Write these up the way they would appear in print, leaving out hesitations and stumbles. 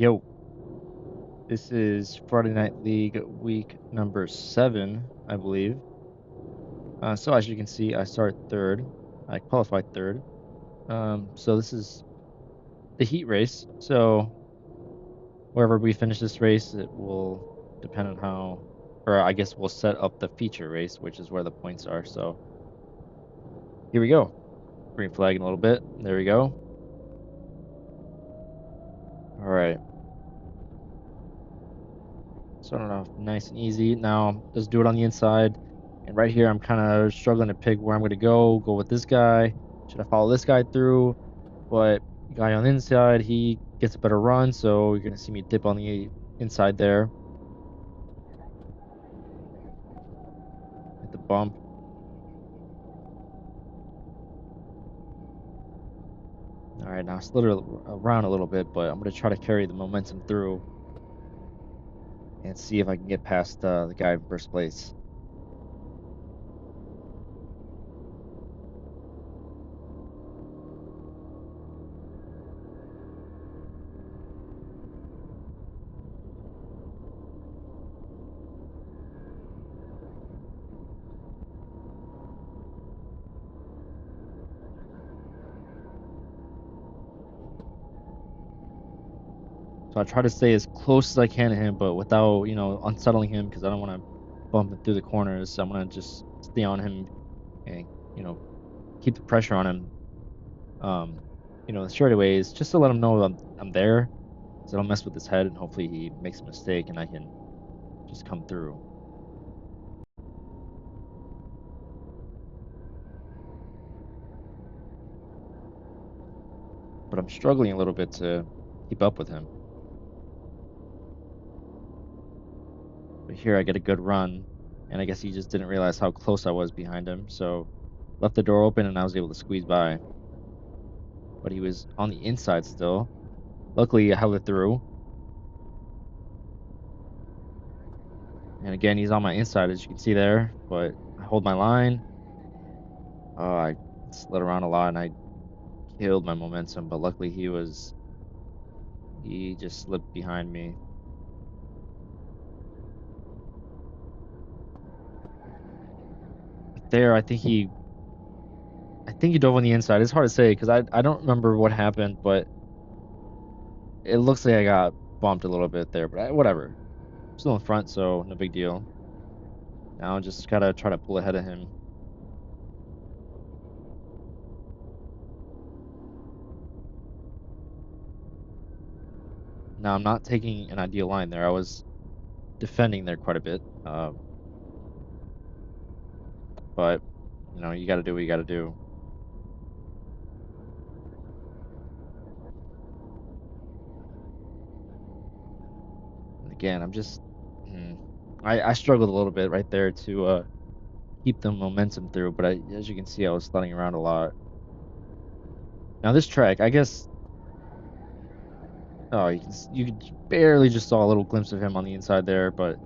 Yo, this is Friday Night League week number 7, I believe. So as you can see, I started third. I qualified third. So this is the heat race. So wherever we finish this race, it will depend on how, or I guess we'll set up the feature race, which is where the points are. So here we go. Green flag in a little bit. There we go. All right. Starting off nice and easy. Now let's do it on the inside. And right here, I'm kind of struggling to pick where I'm going to go. Go with this guy. Should I follow this guy through? But the guy on the inside, he gets a better run. So you're going to see me dip on the inside there. Hit the bump. All right, now slid around a little bit, but I'm going to try to carry the momentum through and see if I can get past the guy in first place. So I try to stay as close as I can to him, but without, unsettling him because I don't want to bump him through the corners. So I'm going to just stay on him and, you know, keep the pressure on him, the straightaways, just to let him know I'm there. So I don't mess with his head and hopefully he makes a mistake and I can just come through. But I'm struggling a little bit to keep up with him. But here I get a good run, and I guess he just didn't realize how close I was behind him, so left the door open and I was able to squeeze by. But he was on the inside still. Luckily, I held it through. And again, he's on my inside, as you can see there, but I hold my line. I slid around a lot and I killed my momentum, but luckily he just slipped behind me. There, I think he dove on the inside. It's hard to say because I don't remember what happened, but it looks like I got bumped a little bit there, but whatever. Still in front, so no big deal. Now I just gotta try to pull ahead of him. Now I'm not taking an ideal line there. I was defending there quite a bit. But you gotta do what you gotta do. And again, I struggled a little bit right there to keep the momentum through, but as you can see, I was sliding around a lot. Now this track, I guess, oh, you barely just saw a little glimpse of him on the inside there, but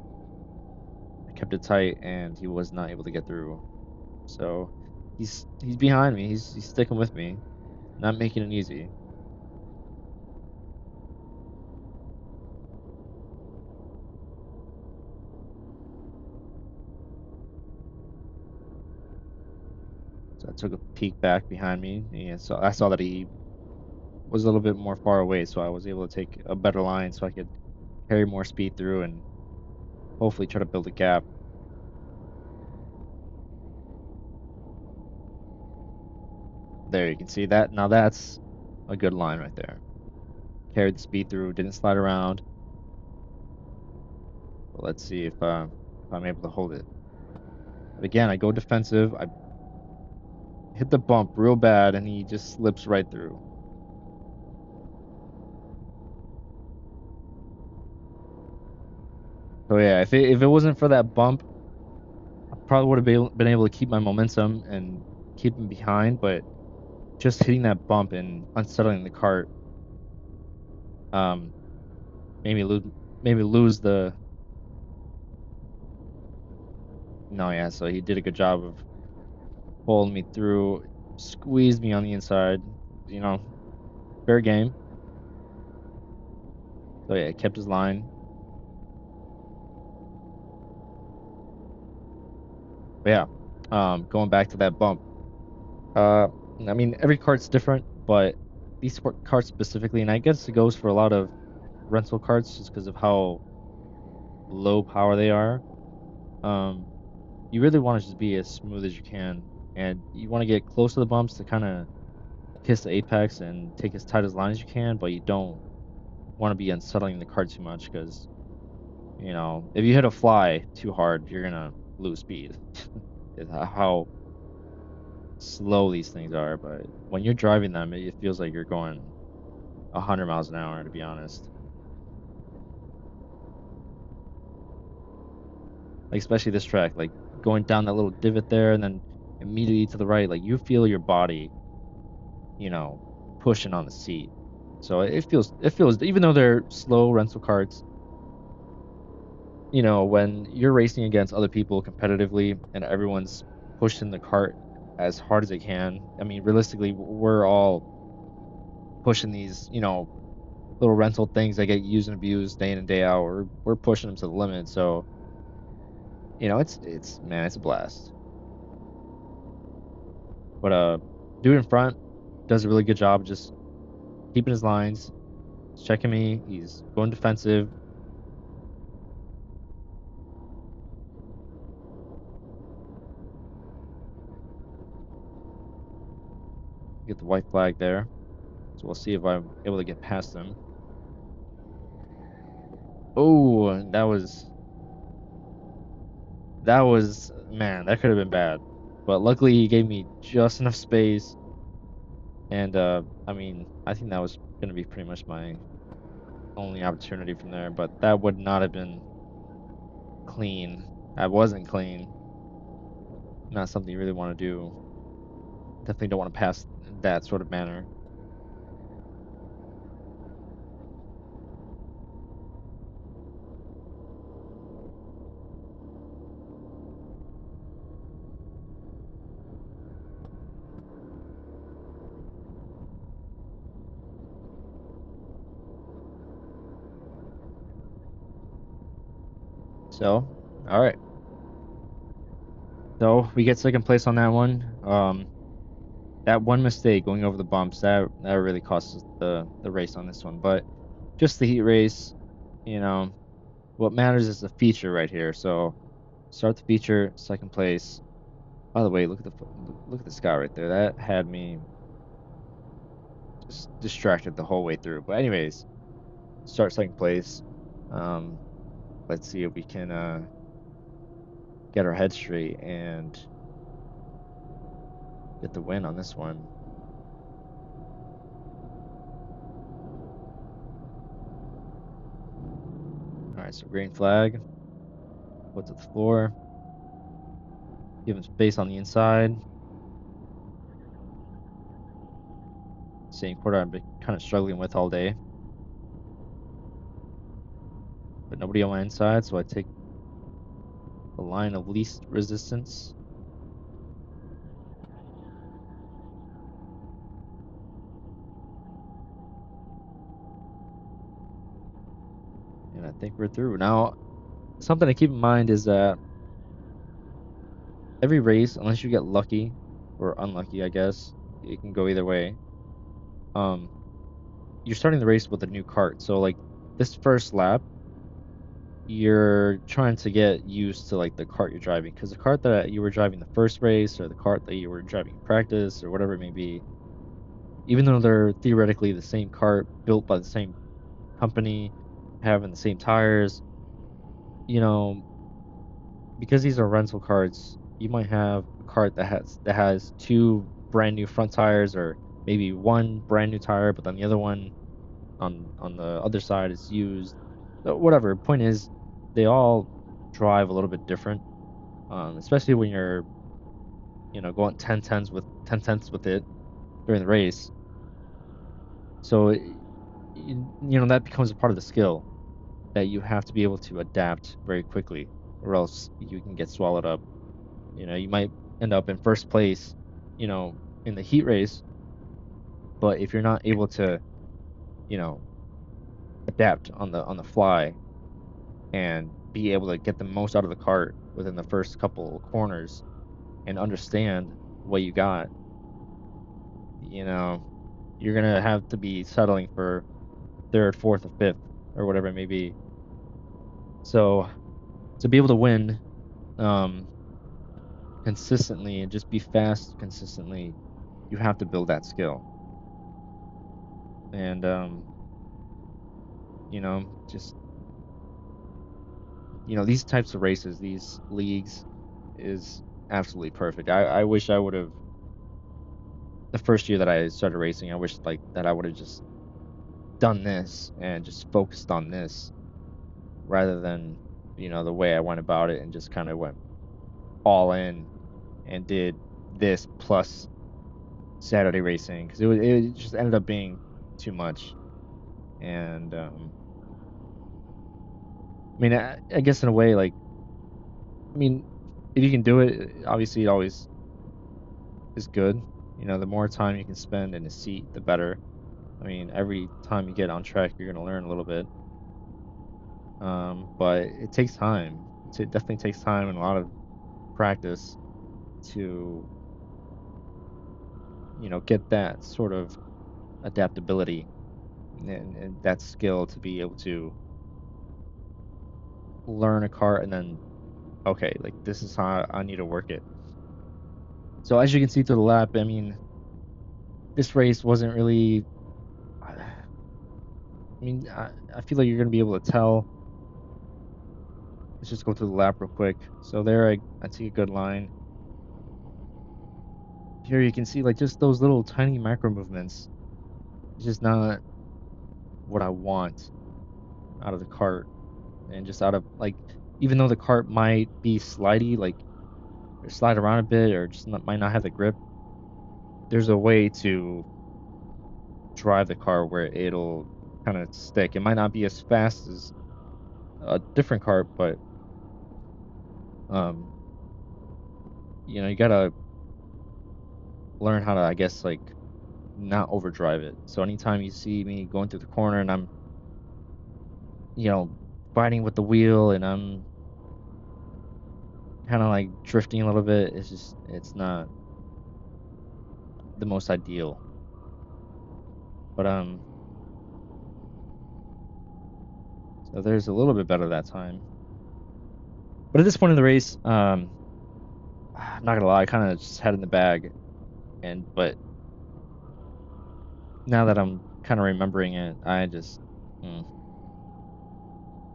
I kept it tight and he was not able to get through. So he's behind me. He's sticking with me, not making it easy. So I took a peek back behind me, and so I saw that he was a little bit more far away, so I was able to take a better line so I could carry more speed through and hopefully try to build a gap. There, you can see that. Now that's a good line right there. Carried the speed through, didn't slide around. But let's see if I'm able to hold it. But again, I go defensive. I hit the bump real bad, and he just slips right through. So yeah, if it wasn't for that bump, I probably would have been able to keep my momentum and keep him behind. But just hitting that bump and unsettling the cart, um, maybe lose the. No, yeah. So he did a good job of pulling me through, squeezed me on the inside. You know, fair game. So yeah, he kept his line. But yeah, going back to that bump. Uh, I mean, every cart's different, but these carts specifically, and I guess it goes for a lot of rental carts just because of how low power they are. Um, you really want to just be as smooth as you can, and you want to get close to the bumps to kind of kiss the apex and take as tight as line as you can, but you don't want to be unsettling the cart too much because, if you hit a fly too hard, you're gonna lose speed. Is how slow these things are, but when you're driving them, it feels like you're going 100 miles an hour, to be honest. Like, especially this track, like going down that little divot there and then immediately to the right, like you feel your body, you know, pushing on the seat. So it feels even though they're slow rental carts, when you're racing against other people competitively and everyone's pushing the cart as hard as they can. I mean, realistically, we're all pushing these, little rental things that get used and abused day in and day out. We're pushing them to the limit. So, it's man, it's a blast. But dude in front does a really good job just keeping his lines. He's checking me. He's going defensive. Get the white flag there. So we'll see if I'm able to get past him. Oh, that was man, that could have been bad. But luckily he gave me just enough space. And I mean, I think that was gonna be pretty much my only opportunity from there, but that would not have been clean. I wasn't clean. Not something you really want to do. Definitely don't want to pass that sort of manner. So, all right. So we get second place on that one. That one mistake going over the bumps that really cost us the race on this one. But just the heat race, you know, what matters is the feature right here. So start the feature, second place. By the way, look at the sky right there. That had me just distracted the whole way through. But anyways, start second place. Um, let's see if we can get our head straight and get the win on this one. All right, so green flag. Foot to the floor. Give him space on the inside. Same quarter I've been kind of struggling with all day. But nobody on my inside, so I take the line of least resistance. And I think we're through. Now, something to keep in mind is that every race, unless you get lucky or unlucky, I guess, it can go either way. Um, you're starting the race with a new cart. So like this first lap, you're trying to get used to like the cart you're driving because the cart that you were driving the first race or the cart that you were driving in practice or whatever it may be, even though they're theoretically the same cart built by the same company, having the same tires, you know, because these are rental carts, you might have a cart that has two brand new front tires or maybe one brand new tire, but then the other one on the other side is used. Whatever. Point is, they all drive a little bit different. Especially when you're going 10 tenths with it during the race. So that becomes a part of the skill that you have to be able to adapt very quickly, or else you can get swallowed up. You might end up in first place, you know, in the heat race, but if you're not able to, you know, adapt on the fly and be able to get the most out of the cart within the first couple corners and understand what you got, you know, you're gonna have to be settling for third, fourth, or fifth, or whatever it may be. So to be able to win um, consistently and just be fast consistently, you have to build that skill. And just these types of races, these leagues, is absolutely perfect. I wish I would have the first year that I started racing. I wish like that I would have just done this and just focused on this rather than the way I went about it and just kind of went all in and did this plus Saturday racing because it just ended up being too much. And I mean, I guess in a way, like, I mean, if you can do it, obviously it always is good. The more time you can spend in a seat, the better. I mean, every time you get on track, you're gonna learn a little bit. But it takes time. It definitely takes time and a lot of practice to, get that sort of adaptability and that skill to be able to learn a car and then, okay, like this is how I need to work it. So as you can see through the lap, I mean, this race wasn't really. I mean, I feel like you're gonna be able to tell. Let's just go through the lap real quick. So there, I see a good line. Here you can see like just those little tiny micro movements. It's just not what I want out of the cart, and just out of like, even though the cart might be slidey, like or slide around a bit, or just might not have the grip. There's a way to drive the car where it'll kind of stick. It might not be as fast as a different cart, but um, you gotta learn how to, I guess, like not overdrive it. So anytime you see me going through the corner and I'm, you know, fighting with the wheel and I'm kind of like drifting a little bit, it's not the most ideal. But so there's a little bit better that time. But at this point in the race, I'm not gonna lie, I kind of just had it in the bag, but now that I'm kind of remembering it, mm,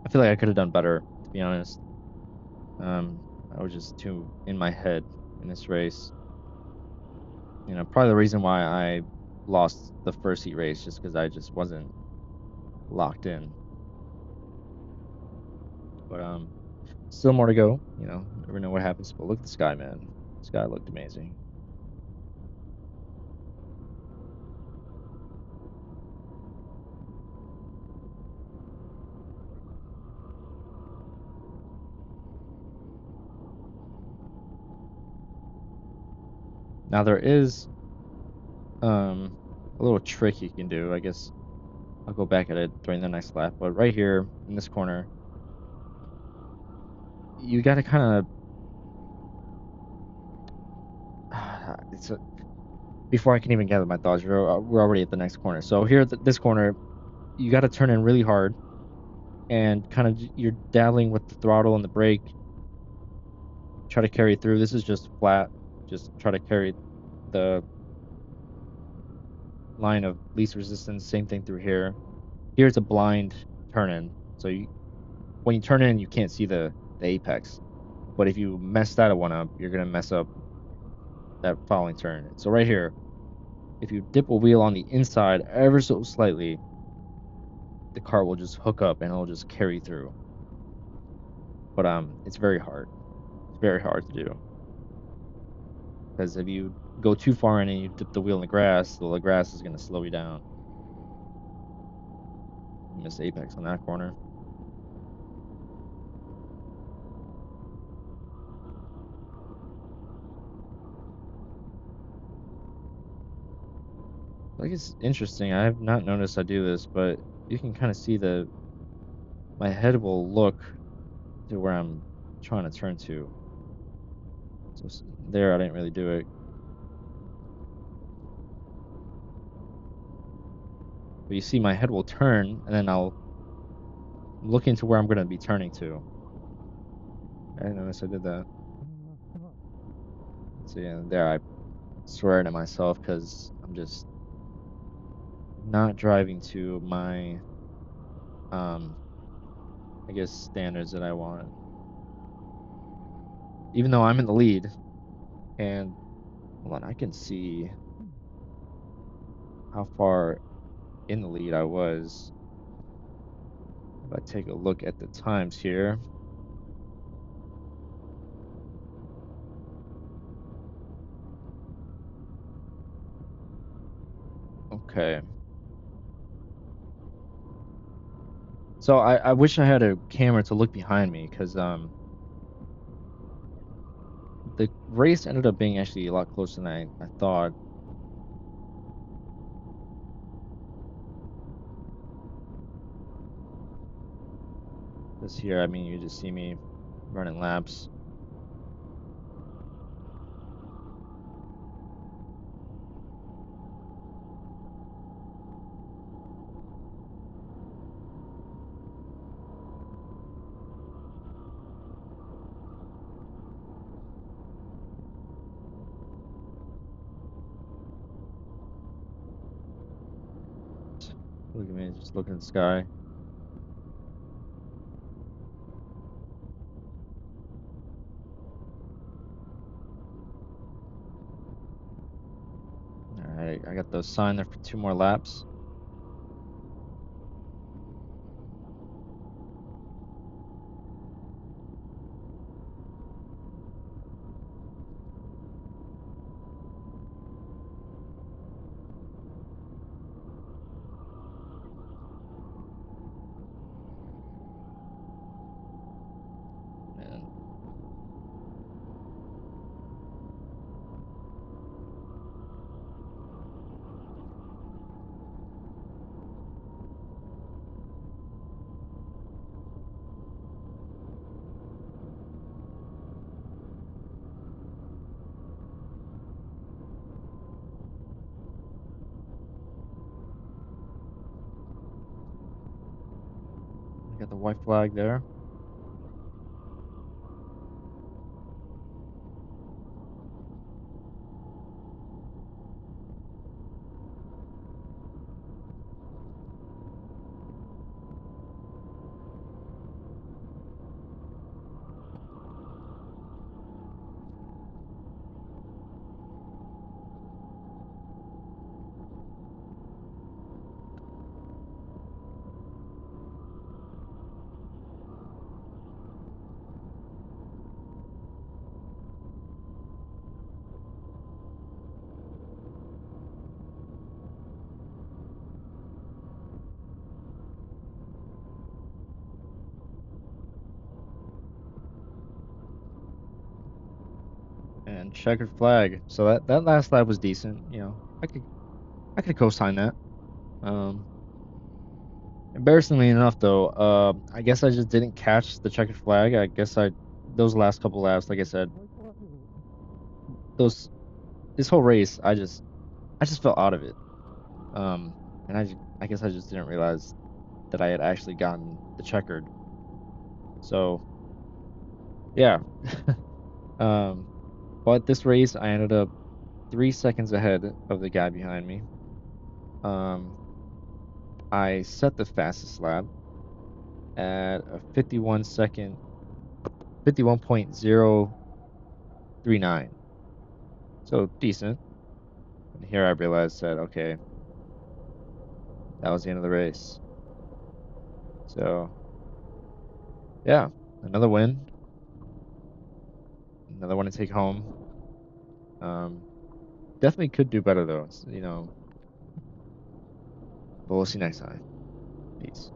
I feel like I could have done better, to be honest. I was just too in my head in this race. Probably the reason why I lost the first heat race just because I just wasn't locked in. But still more to go. Never know what happens. But look at the sky, man. The sky looked amazing. Now there is a little trick you can do. I guess I'll go back at it during the next lap. But right here in this corner, you got to kind of before I can even gather my thoughts, we're already at the next corner. So here at this corner, you got to turn in really hard and kind of you're dabbling with the throttle and the brake. Try to carry through. This is just flat. Just try to carry the line of least resistance. Same thing through here. Here's a blind turn in. So when you turn in, you can't see the apex. But if you mess that one up, you're gonna mess up that following turn. So right here, if you dip a wheel on the inside ever so slightly, the cart will just hook up and it'll just carry through. But it's very hard. It's very hard to do. Because if you go too far in and you dip the wheel in the grass, the grass is going to slow you down. Miss apex on that corner. Like, it's interesting. I have not noticed I do this, but you can kind of see my head will look to where I'm trying to turn to. So there, I didn't really do it. But you see, my head will turn, and then I'll look into where I'm going to be turning to. I didn't notice I did that. So yeah, there I swear at myself because I'm just not driving to my, I guess, standards that I want. Even though I'm in the lead, and hold on, I can see how far in the lead I was. If I take a look at the times here. Okay. So I wish I had a camera to look behind me because the race ended up being actually a lot closer than I thought. This here, I mean, you just see me running laps. Look at me, just looking at the sky. All right, I got those signed there for 2 more laps. And I got the white flag there. And checkered flag. So that last lap was decent. You know, I could co-sign that. Um, Embarrassingly enough, though, I guess I just didn't catch the checkered flag. I guess those last couple laps, like I said, those this whole race, I just felt out of it. And I guess I just didn't realize that I had actually gotten the checkered. So yeah, um, but this race I ended up 3 seconds ahead of the guy behind me. Um, I set the fastest lap at a 51.039. So decent. And here I realized that, okay, that was the end of the race. So, yeah, another win, another one to take home. Um, Definitely could do better though, but we'll see next time. Peace.